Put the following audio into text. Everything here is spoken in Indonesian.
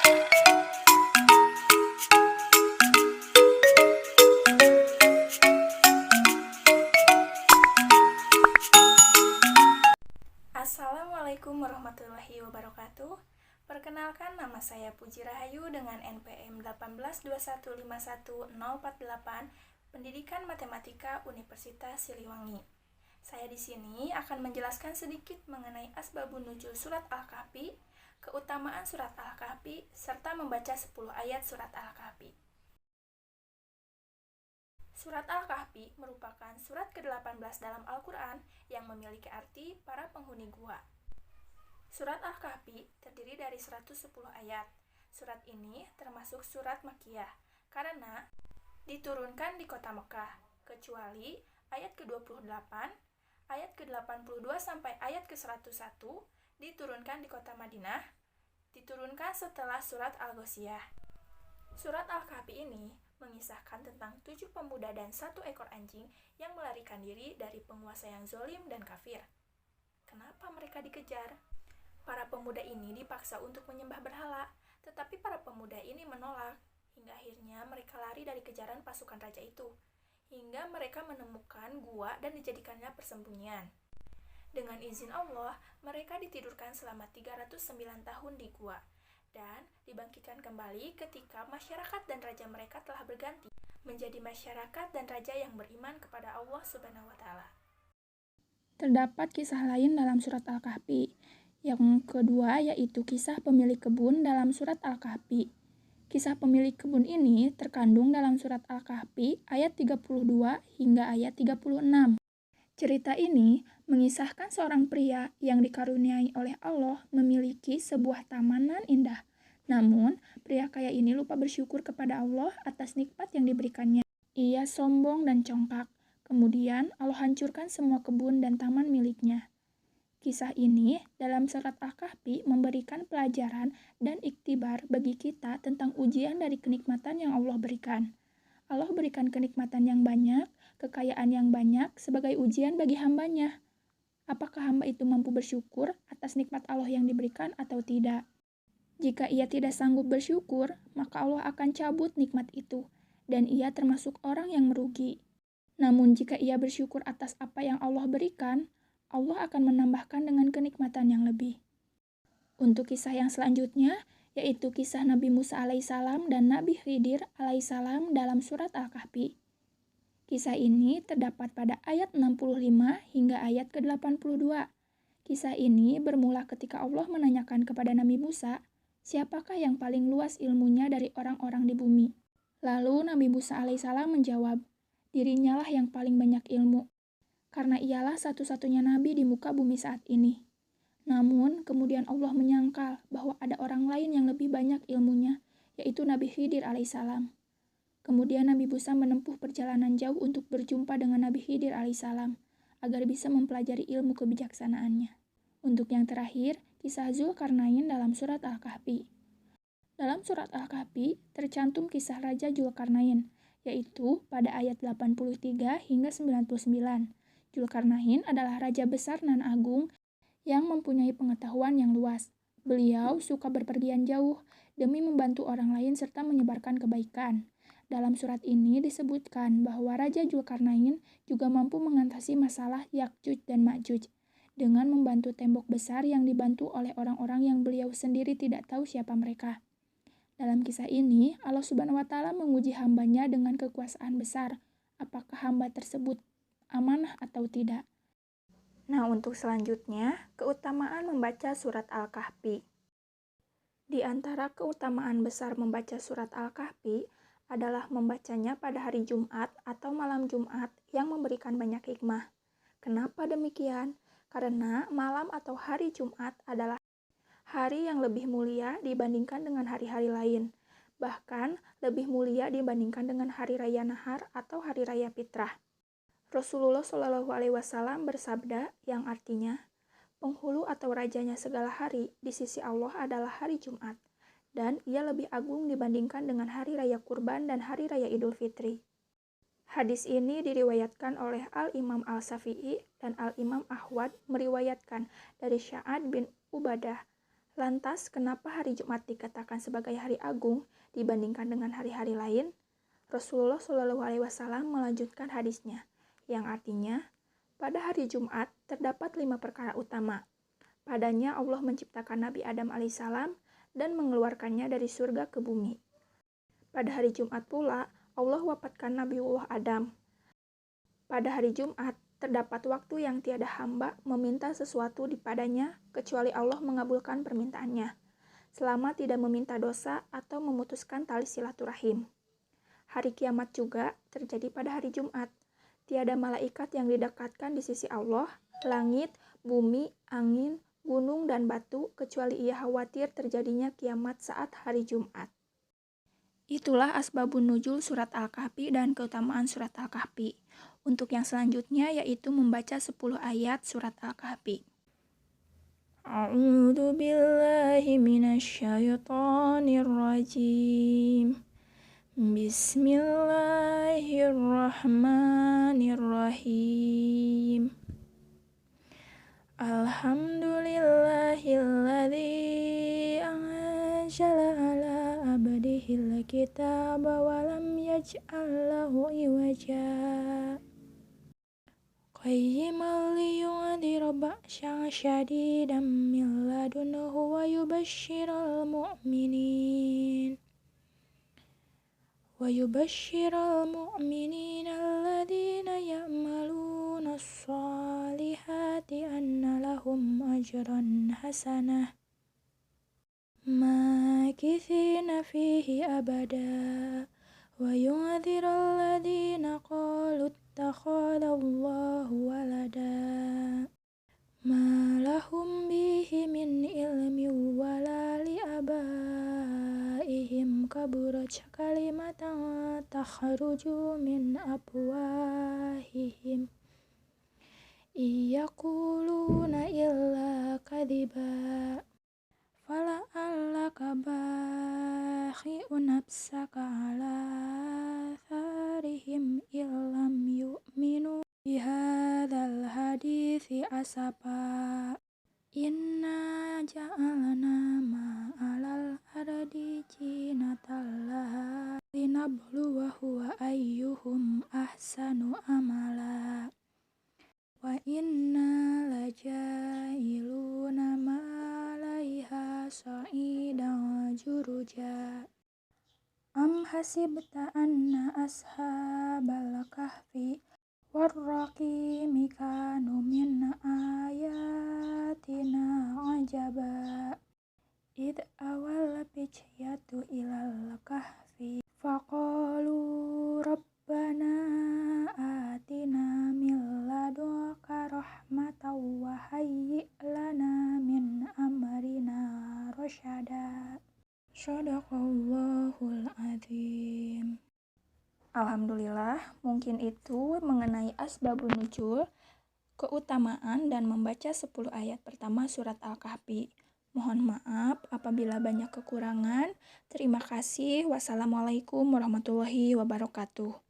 Assalamualaikum warahmatullahi wabarakatuh. Perkenalkan, nama saya Puji Rahayu dengan NPM 182151048, Pendidikan Matematika Universitas Siliwangi. Saya di sini akan menjelaskan sedikit mengenai asbabun nuzul surat Al-Kahfi, keutamaan surat Al-Kahfi, serta membaca 10 ayat surat Al-Kahfi. Surat Al-Kahfi merupakan surat ke-18 dalam Al-Quran yang memiliki arti para penghuni gua. Surat Al-Kahfi terdiri dari 110 ayat. Surat ini termasuk surat Makkiyah karena diturunkan di kota Mekah, kecuali ayat ke-28, ayat ke-82 sampai ayat ke-101 diturunkan di kota Madinah, diturunkan setelah surat Al-Ghasyiyah. Surat Al-Kahfi ini mengisahkan tentang 7 pemuda dan 1 ekor anjing yang melarikan diri dari penguasa yang zolim dan kafir. Kenapa mereka dikejar? Para pemuda ini dipaksa untuk menyembah berhala, tetapi para pemuda ini menolak. Hingga akhirnya mereka lari dari kejaran pasukan raja itu, hingga mereka menemukan gua dan dijadikannya persembunyian. Dengan izin Allah, mereka ditidurkan selama 309 tahun di gua, dan dibangkitkan kembali ketika masyarakat dan raja mereka telah berganti menjadi masyarakat dan raja yang beriman kepada Allah Subhanahu wa Ta'ala. Terdapat kisah lain dalam surat Al-Kahfi. Yang kedua yaitu kisah pemilik kebun dalam surat Al-Kahfi. Kisah pemilik kebun ini terkandung dalam surat Al-Kahfi ayat 32 hingga ayat 36. Cerita ini mengisahkan seorang pria yang dikaruniai oleh Allah memiliki sebuah tamanan indah. Namun, pria kaya ini lupa bersyukur kepada Allah atas nikmat yang diberikannya. Ia sombong dan congkak. Kemudian, Allah hancurkan semua kebun dan taman miliknya. Kisah ini dalam surat Al-Kahfi memberikan pelajaran dan iktibar bagi kita tentang ujian dari kenikmatan yang Allah berikan. Allah berikan kenikmatan yang banyak, kekayaan yang banyak sebagai ujian bagi hambanya. Apakah hamba itu mampu bersyukur atas nikmat Allah yang diberikan atau tidak? Jika ia tidak sanggup bersyukur, maka Allah akan cabut nikmat itu, dan ia termasuk orang yang merugi. Namun jika ia bersyukur atas apa yang Allah berikan, Allah akan menambahkan dengan kenikmatan yang lebih. Untuk kisah yang selanjutnya, yaitu kisah Nabi Musa alaihissalam dan Nabi Khidir alaihissalam dalam surat Al-Kahfi. Kisah ini terdapat pada ayat 65 hingga ayat ke-82. Kisah ini bermula ketika Allah menanyakan kepada Nabi Musa, siapakah yang paling luas ilmunya dari orang-orang di bumi? Lalu Nabi Musa alaihissalam menjawab, dirinya lah yang paling banyak ilmu, karena ialah satu-satunya nabi di muka bumi saat ini. Namun, kemudian Allah menyangkal bahwa ada orang lain yang lebih banyak ilmunya, yaitu Nabi Khidir alaihissalam. Kemudian Nabi Musa menempuh perjalanan jauh untuk berjumpa dengan Nabi Khidir alaihissalam, agar bisa mempelajari ilmu kebijaksanaannya. Untuk yang terakhir, kisah Zulkarnain dalam surat Al-Kahfi. Dalam surat Al-Kahfi tercantum kisah Raja Zulkarnain, yaitu pada ayat 83 hingga 99. Zulkarnain adalah raja besar nan agung yang mempunyai pengetahuan yang luas. Beliau suka berpergian jauh demi membantu orang lain serta menyebarkan kebaikan. Dalam surat ini disebutkan bahwa Raja Zulkarnain juga mampu mengatasi masalah Ya'juj dan Ma'juj dengan membantu tembok besar yang dibantu oleh orang-orang yang beliau sendiri tidak tahu siapa mereka. Dalam kisah ini, Allah Subhanahu wa Ta'ala menguji hambanya dengan kekuasaan besar. Apakah hamba tersebut amanah atau tidak? Nah, untuk selanjutnya, keutamaan membaca surat Al-Kahfi. Di antara keutamaan besar membaca surat Al-Kahfi adalah membacanya pada hari Jumat atau malam Jumat yang memberikan banyak hikmah. Kenapa demikian? Karena malam atau hari Jumat adalah hari yang lebih mulia dibandingkan dengan hari-hari lain. Bahkan lebih mulia dibandingkan dengan hari raya Nahar atau hari raya Fitrah. Rasulullah Shallallahu Alaihi Wasallam bersabda yang artinya, penghulu atau rajanya segala hari di sisi Allah adalah hari Jumat, dan ia lebih agung dibandingkan dengan hari raya Kurban dan hari raya Idul Fitri. Hadis ini diriwayatkan oleh Al-Imam Al-Syafi'i dan Al-Imam Ahwad meriwayatkan dari Sya'ad bin Ubadah Lantas, kenapa hari Jumat dikatakan sebagai hari agung dibandingkan dengan hari-hari lain? Rasulullah Shallallahu Alaihi Wasallam melanjutkan hadisnya, yang artinya, pada hari Jumat terdapat 5 perkara utama. Padanya Allah menciptakan Nabi Adam alaihissalam dan mengeluarkannya dari surga ke bumi. Pada hari Jumat pula, Allah wafatkan Nabiullah Adam. Pada hari Jumat, terdapat waktu yang tiada hamba meminta sesuatu padanya kecuali Allah mengabulkan permintaannya, selama tidak meminta dosa atau memutuskan tali silaturahim. Hari kiamat juga terjadi pada hari Jumat. Tiada malaikat yang didekatkan di sisi Allah, langit, bumi, angin, gunung, dan batu, kecuali ia khawatir terjadinya kiamat saat hari Jumat. Itulah asbabun nuzul surat Al-Kahfi dan keutamaan surat Al-Kahfi. Untuk yang selanjutnya yaitu membaca 10 ayat surat Al-Kahfi. A'udzu billahi minasyaitonir rajim. Bismillahirrahmanirrahim. Alhamdulillahilladzi anzala ala abdihil kitaba wa lam yaj'al lahu iwaja. Qayyiman liyunzira ba'san syadidan min ladunhu wa yubashshiral mu'minin. ويبشر المؤمنين الذين يعملون الصالحات أن لهم أجرا حسنا ماكثين فيه أبدا وينذر الذين قالوا اتخذ الله ولدا ما لهم به من علم ولا لآبائهم كبرت كلمة تخرج من أفواههم إن يقولون إلا كذبا فلعلك باخع نفسك على آثارهم إن لم يؤمنوا بهذا الحديث أسفا إنا جعلنا ما على الأرض زينة لها لنبلوهم أيهم أحسن عملا وإنا لجاعلون ما عليها صعيدا جرزا أم حسبت أن أصحاب الكهف والرقيم كانوا من آياتنا عجبا إذ أوى الفتية إلى الكهف فقالوا ربنا آتنا من لدنك رحمة وهيئ لنا من أمرنا رشدا Shadaqallahul Azim. Alhamdulillah, mungkin itu mengenai asbabun nuzul, keutamaan dan membaca 10 ayat pertama surat Al-Kahfi. Mohon maaf apabila banyak kekurangan. Terima kasih. Wassalamualaikum warahmatullahi wabarakatuh.